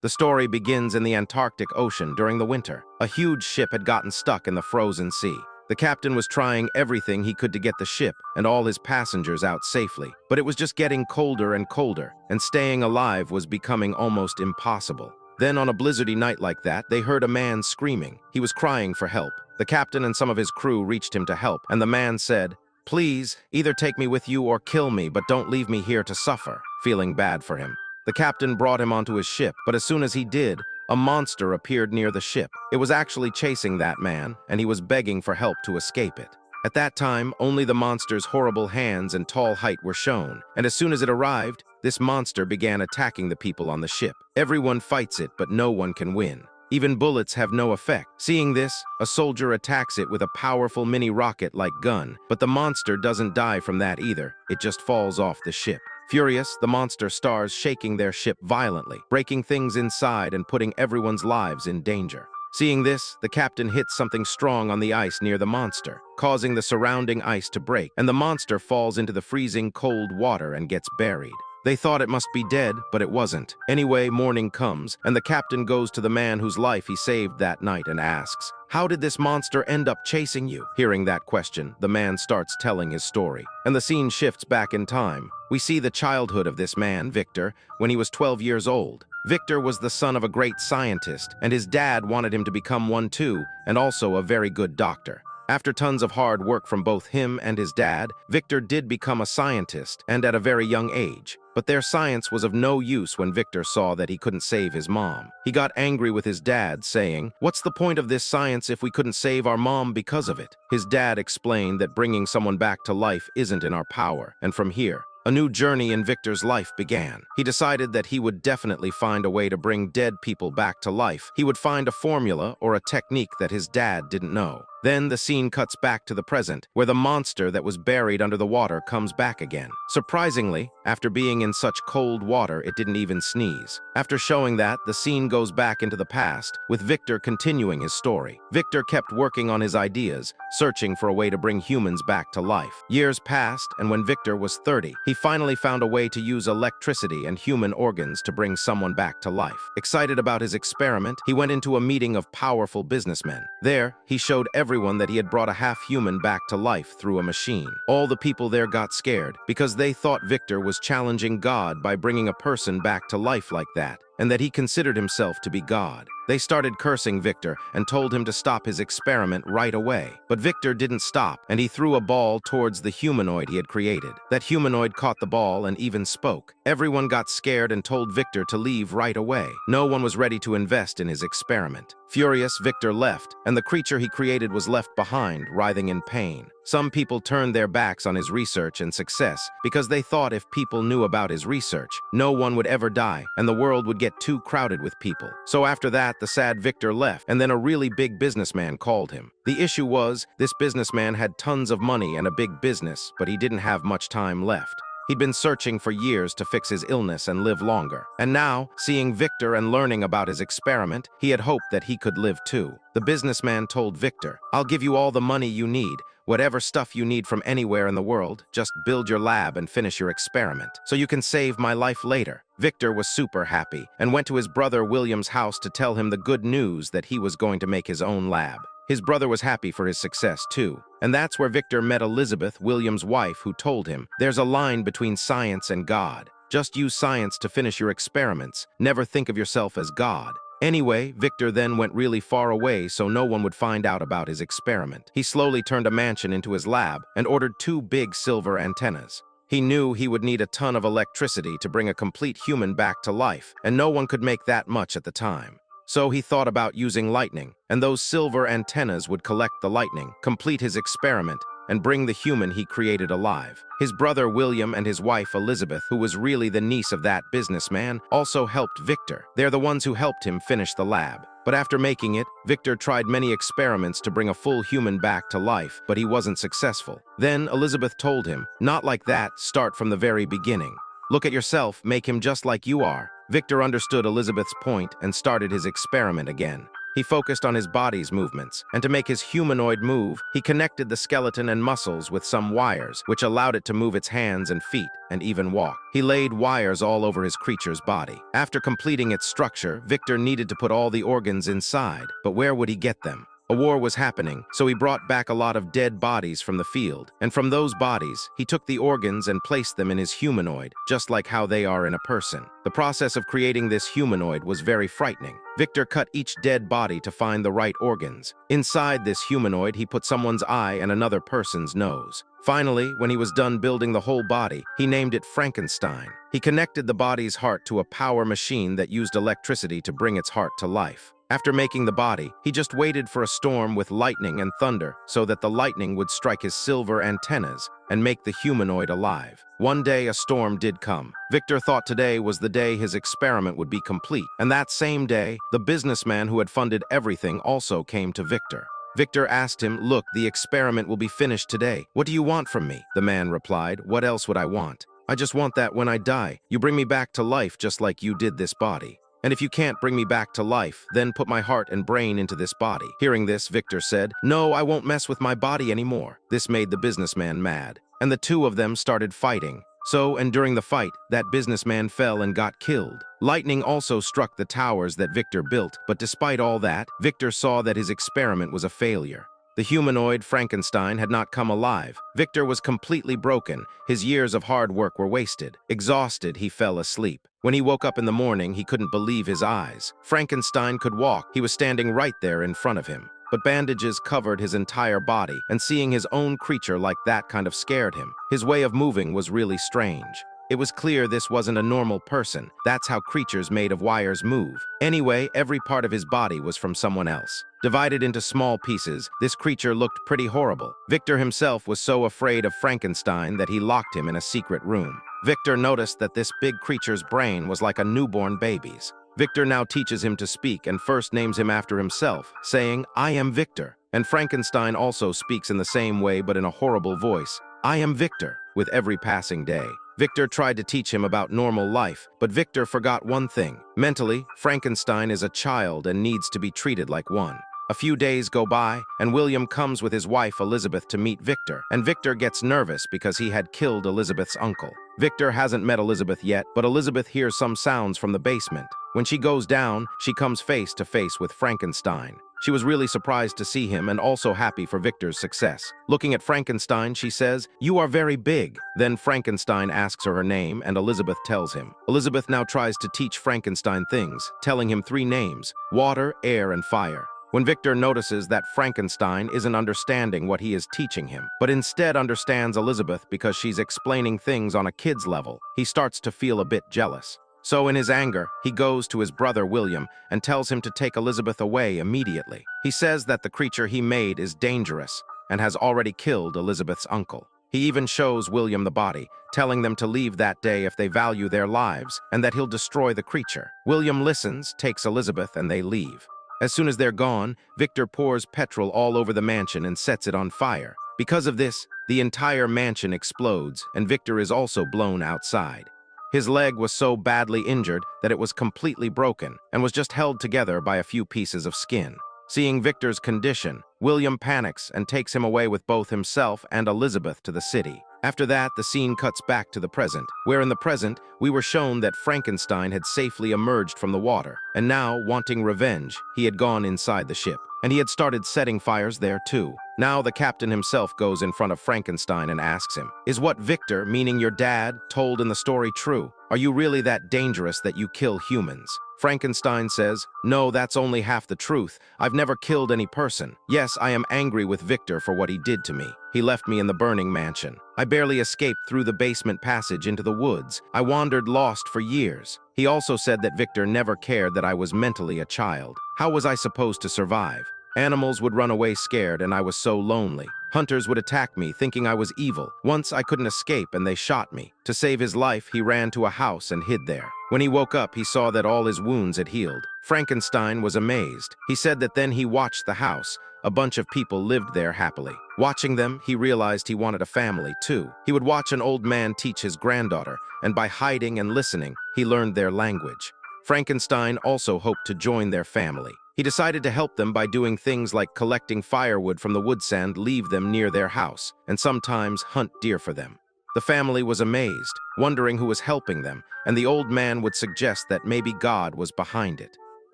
The story begins in the Antarctic Ocean during the winter. A huge ship had gotten stuck in the frozen sea. The captain was trying everything he could to get the ship and all his passengers out safely, but it was just getting colder and colder, and staying alive was becoming almost impossible. Then on a blizzardy night like that, they heard a man screaming. He was crying for help. The captain and some of his crew reached him to help, and the man said, "Please, either take me with you or kill me, but don't leave me here to suffer," feeling bad for him. The captain brought him onto his ship, but as soon as he did, a monster appeared near the ship. It was actually chasing that man, and he was begging for help to escape it. At that time, only the monster's horrible hands and tall height were shown, and as soon as it arrived, this monster began attacking the people on the ship. Everyone fights it, but no one can win. Even bullets have no effect. Seeing this, a soldier attacks it with a powerful mini rocket-like gun, but the monster doesn't die from that either. It just falls off the ship. Furious, the monster starts shaking their ship violently, breaking things inside and putting everyone's lives in danger. Seeing this, the captain hits something strong on the ice near the monster, causing the surrounding ice to break, and the monster falls into the freezing cold water and gets buried. They thought it must be dead, but it wasn't. Anyway, morning comes, and the captain goes to the man whose life he saved that night and asks, "How did this monster end up chasing you?" Hearing that question, the man starts telling his story, and the scene shifts back in time. We see the childhood of this man, Victor, when he was 12 years old. Victor was the son of a great scientist, and his dad wanted him to become one too, and also a very good doctor. After tons of hard work from both him and his dad, Victor did become a scientist, and at a very young age. But their science was of no use when Victor saw that he couldn't save his mom. He got angry with his dad, saying, "What's the point of this science if we couldn't save our mom because of it?" His dad explained that bringing someone back to life isn't in our power, and from here, a new journey in Victor's life began. He decided that he would definitely find a way to bring dead people back to life. He would find a formula or a technique that his dad didn't know. Then the scene cuts back to the present, where the monster that was buried under the water comes back again. Surprisingly, after being in such cold water, it didn't even sneeze. After showing that, the scene goes back into the past, with Victor continuing his story. Victor kept working on his ideas, searching for a way to bring humans back to life. Years passed, and when Victor was 30, he finally found a way to use electricity and human organs to bring someone back to life. Excited about his experiment, he went into a meeting of powerful businessmen. There, he showed everyone that he had brought a half-human back to life through a machine. All the people there got scared because they thought Victor was challenging God by bringing a person back to life like that, and that he considered himself to be God. They started cursing Victor and told him to stop his experiment right away. But Victor didn't stop, and he threw a ball towards the humanoid he had created. That humanoid caught the ball and even spoke. Everyone got scared and told Victor to leave right away. No one was ready to invest in his experiment. Furious, Victor left, and the creature he created was left behind, writhing in pain. Some people turned their backs on his research and success because they thought if people knew about his research, no one would ever die and the world would get too crowded with people. So after that, the sad Victor left, and then a really big businessman called him. The issue was, this businessman had tons of money and a big business, but he didn't have much time left. He'd been searching for years to fix his illness and live longer. And now, seeing Victor and learning about his experiment, he had hoped that he could live too. The businessman told Victor, "I'll give you all the money you need, whatever stuff you need from anywhere in the world. Just build your lab and finish your experiment, so you can save my life later." Victor was super happy and went to his brother William's house to tell him the good news that he was going to make his own lab. His brother was happy for his success too, and that's where Victor met Elizabeth, William's wife, who told him, "There's a line between science and God. Just use science to finish your experiments. Never think of yourself as God." Anyway, Victor then went really far away so no one would find out about his experiment. He slowly turned a mansion into his lab and ordered 2 big silver antennas. He knew he would need a ton of electricity to bring a complete human back to life, and no one could make that much at the time. So he thought about using lightning, and those silver antennas would collect the lightning, complete his experiment, and bring the human he created alive. His brother William and his wife Elizabeth, who was really the niece of that businessman, also helped Victor. They're the ones who helped him finish the lab. But after making it, Victor tried many experiments to bring a full human back to life, but he wasn't successful. Then Elizabeth told him, "Not like that, start from the very beginning. Look at yourself, make him just like you are." Victor understood Elizabeth's point and started his experiment again. He focused on his body's movements, and to make his humanoid move, he connected the skeleton and muscles with some wires, which allowed it to move its hands and feet, and even walk. He laid wires all over his creature's body. After completing its structure, Victor needed to put all the organs inside, but where would he get them? A war was happening, so he brought back a lot of dead bodies from the field, and from those bodies, he took the organs and placed them in his humanoid, just like how they are in a person. The process of creating this humanoid was very frightening. Victor cut each dead body to find the right organs. Inside this humanoid, he put someone's eye and another person's nose. Finally, when he was done building the whole body, he named it Frankenstein. He connected the body's heart to a power machine that used electricity to bring its heart to life. After making the body, he just waited for a storm with lightning and thunder so that the lightning would strike his silver antennas and make the humanoid alive. One day, a storm did come. Victor thought today was the day his experiment would be complete, and that same day, the businessman who had funded everything also came to Victor. Victor asked him, "Look, the experiment will be finished today. What do you want from me?" The man replied, "What else would I want? I just want that when I die, you bring me back to life just like you did this body. And if you can't bring me back to life, then put my heart and brain into this body." Hearing this, Victor said, "No, I won't mess with my body anymore." This made the businessman mad, and the two of them started fighting. And during the fight, that businessman fell and got killed. Lightning also struck the towers that Victor built, but despite all that, Victor saw that his experiment was a failure. The humanoid Frankenstein had not come alive. Victor was completely broken. His years of hard work were wasted. Exhausted, he fell asleep. When he woke up in the morning, he couldn't believe his eyes. Frankenstein could walk. He was standing right there in front of him. But bandages covered his entire body, and seeing his own creature like that kind of scared him. His way of moving was really strange. It was clear this wasn't a normal person. That's how creatures made of wires move. Anyway, every part of his body was from someone else. Divided into small pieces, this creature looked pretty horrible. Victor himself was so afraid of Frankenstein that he locked him in a secret room. Victor noticed that this big creature's brain was like a newborn baby's. Victor now teaches him to speak and first names him after himself, saying, "I am Victor." And Frankenstein also speaks in the same way but in a horrible voice, "I am Victor," with every passing day. Victor tried to teach him about normal life, but Victor forgot one thing. Mentally, Frankenstein is a child and needs to be treated like one. A few days go by, and William comes with his wife Elizabeth to meet Victor, and Victor gets nervous because he had killed Elizabeth's uncle. Victor hasn't met Elizabeth yet, but Elizabeth hears some sounds from the basement. When she goes down, she comes face to face with Frankenstein. She was really surprised to see him and also happy for Victor's success. Looking at Frankenstein, she says, "You are very big." Then Frankenstein asks her name, and Elizabeth tells him. Elizabeth now tries to teach Frankenstein things, telling him 3 names: water, air, and fire. When Victor notices that Frankenstein isn't understanding what he is teaching him, but instead understands Elizabeth because she's explaining things on a kid's level, he starts to feel a bit jealous. So in his anger, he goes to his brother William and tells him to take Elizabeth away immediately. He says that the creature he made is dangerous and has already killed Elizabeth's uncle. He even shows William the body, telling them to leave that day if they value their lives and that he'll destroy the creature. William listens, takes Elizabeth, and they leave. As soon as they're gone, Victor pours petrol all over the mansion and sets it on fire. Because of this, the entire mansion explodes, and Victor is also blown outside. His leg was so badly injured that it was completely broken and was just held together by a few pieces of skin. Seeing Victor's condition, William panics and takes him away with both himself and Elizabeth to the city. After that, the scene cuts back to the present, where in the present, we were shown that Frankenstein had safely emerged from the water, and now, wanting revenge, he had gone inside the ship. And he had started setting fires there too. Now the captain himself goes in front of Frankenstein and asks him, "Is what Victor, meaning your dad, told in the story true? Are you really that dangerous that you kill humans?" Frankenstein says, "No, that's only half the truth. I've never killed any person. Yes, I am angry with Victor for what he did to me. He left me in the burning mansion. I barely escaped through the basement passage into the woods. I wandered lost for years." He also said that Victor never cared that I was mentally a child. How was I supposed to survive? Animals would run away scared and I was so lonely. Hunters would attack me thinking I was evil. Once I couldn't escape and they shot me. To save his life, he ran to a house and hid there. When he woke up, he saw that all his wounds had healed. Frankenstein was amazed. He said that then he watched the house. A bunch of people lived there happily. Watching them, he realized he wanted a family too. He would watch an old man teach his granddaughter, and by hiding and listening, he learned their language. Frankenstein also hoped to join their family. He decided to help them by doing things like collecting firewood from the wood sand, leave them near their house, and sometimes hunt deer for them. The family was amazed, wondering who was helping them, and the old man would suggest that maybe God was behind it.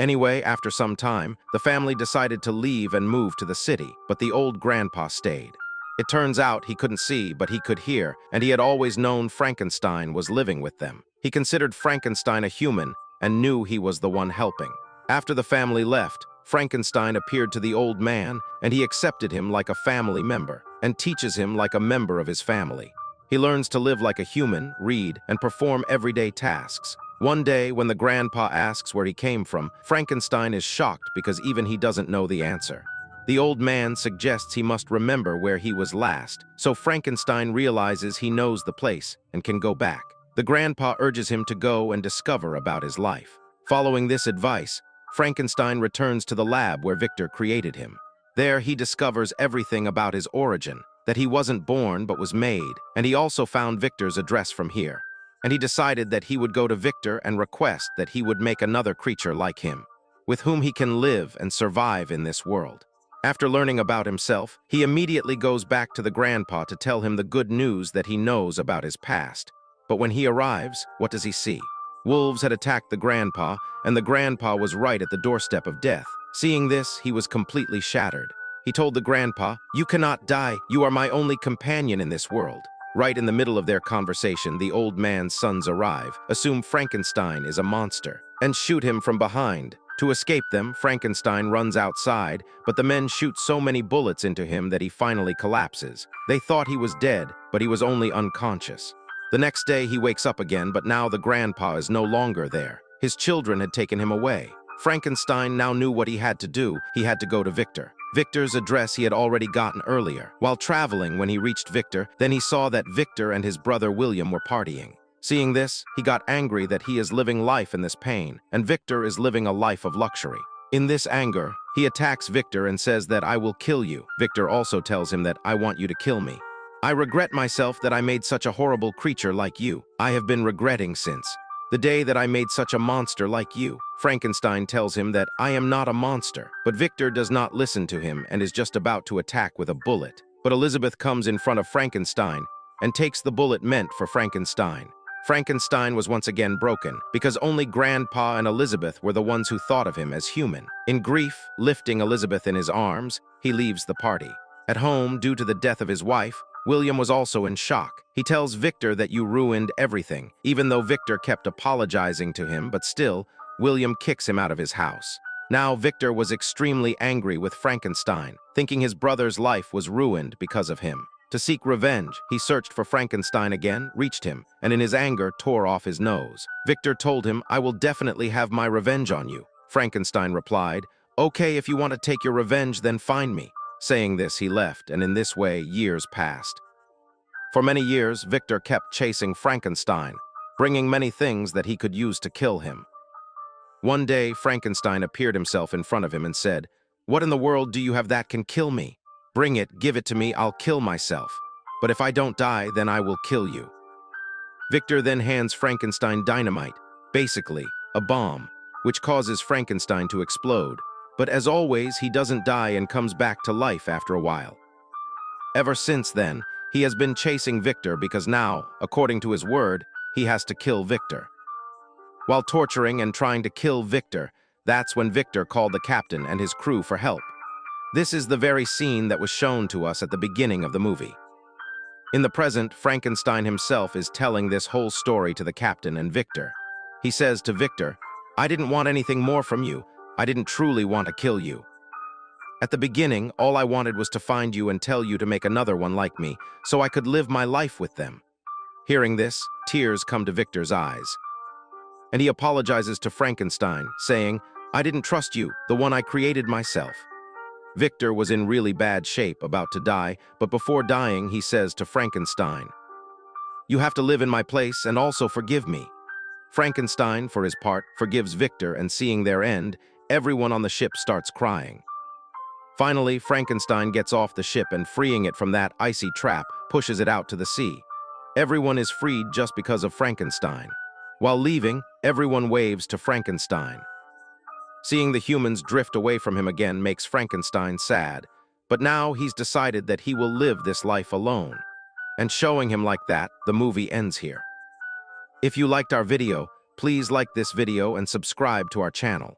Anyway, after some time, the family decided to leave and move to the city, but the old grandpa stayed. It turns out he couldn't see, but he could hear, and he had always known Frankenstein was living with them. He considered Frankenstein a human and knew he was the one helping. After the family left, Frankenstein appeared to the old man, and he accepted him like a family member and teaches him like a member of his family. He learns to live like a human, read, and perform everyday tasks. One day, when the grandpa asks where he came from, Frankenstein is shocked because even he doesn't know the answer. The old man suggests he must remember where he was last, so Frankenstein realizes he knows the place and can go back. The grandpa urges him to go and discover about his life. Following this advice, Frankenstein returns to the lab where Victor created him. There, he discovers everything about his origin, that he wasn't born but was made, and he also found Victor's address from here. And he decided that he would go to Victor and request that he would make another creature like him, with whom he can live and survive in this world. After learning about himself, he immediately goes back to the grandpa to tell him the good news that he knows about his past. But when he arrives, what does he see? Wolves had attacked the grandpa, and the grandpa was right at the doorstep of death. Seeing this, he was completely shattered. He told the grandpa, "You cannot die. You are my only companion in this world." Right in the middle of their conversation, the old man's sons arrive, assume Frankenstein is a monster, and shoot him from behind. To escape them, Frankenstein runs outside, but the men shoot so many bullets into him that he finally collapses. They thought he was dead, but he was only unconscious. The next day, he wakes up again, but now the grandpa is no longer there. His children had taken him away. Frankenstein now knew what he had to do. He had to go to Victor. Victor's address he had already gotten earlier. While traveling, when he reached Victor, then he saw that Victor and his brother William were partying. Seeing this, he got angry that he is living life in this pain, and Victor is living a life of luxury. In this anger, he attacks Victor and says that I will kill you. Victor also tells him that I want you to kill me. I regret myself that I made such a horrible creature like you. I have been regretting since the day that I made such a monster like you. Frankenstein tells him that I am not a monster, but Victor does not listen to him and is just about to attack with a bullet. But Elizabeth comes in front of Frankenstein and takes the bullet meant for Frankenstein. Frankenstein was once again broken because only Grandpa and Elizabeth were the ones who thought of him as human. In grief, lifting Elizabeth in his arms, he leaves the party. At home, due to the death of his wife, William was also in shock. He tells Victor that you ruined everything, even though Victor kept apologizing to him, but still, William kicks him out of his house. Now Victor was extremely angry with Frankenstein, thinking his brother's life was ruined because of him. To seek revenge, he searched for Frankenstein again, reached him, and in his anger tore off his nose. Victor told him, I will definitely have my revenge on you. Frankenstein replied, okay, if you want to take your revenge, then find me. Saying this, he left, and in this way, years passed. For many years, Victor kept chasing Frankenstein, bringing many things that he could use to kill him. One day, Frankenstein appeared himself in front of him and said, what in the world do you have that can kill me? Bring it, give it to me, I'll kill myself. But if I don't die, then I will kill you. Victor then hands Frankenstein dynamite, basically, a bomb, which causes Frankenstein to explode. But as always, he doesn't die and comes back to life after a while. Ever since then, he has been chasing Victor because now, according to his word, he has to kill Victor. While torturing and trying to kill Victor, that's when Victor called the captain and his crew for help. This is the very scene that was shown to us at the beginning of the movie. In the present, Frankenstein himself is telling this whole story to the captain and Victor. He says to Victor, I didn't want anything more from you. I didn't truly want to kill you. At the beginning, all I wanted was to find you and tell you to make another one like me, so I could live my life with them. Hearing this, tears come to Victor's eyes. And he apologizes to Frankenstein, saying, I didn't trust you, the one I created myself. Victor was in really bad shape, about to die, but before dying, he says to Frankenstein, you have to live in my place and also forgive me. Frankenstein, for his part, forgives Victor, and seeing their end, everyone on the ship starts crying. Finally, Frankenstein gets off the ship and, freeing it from that icy trap, pushes it out to the sea. Everyone is freed just because of Frankenstein. While leaving, everyone waves to Frankenstein. Seeing the humans drift away from him again makes Frankenstein sad, but now he's decided that he will live this life alone. And showing him like that, the movie ends here. If you liked our video, please like this video and subscribe to our channel.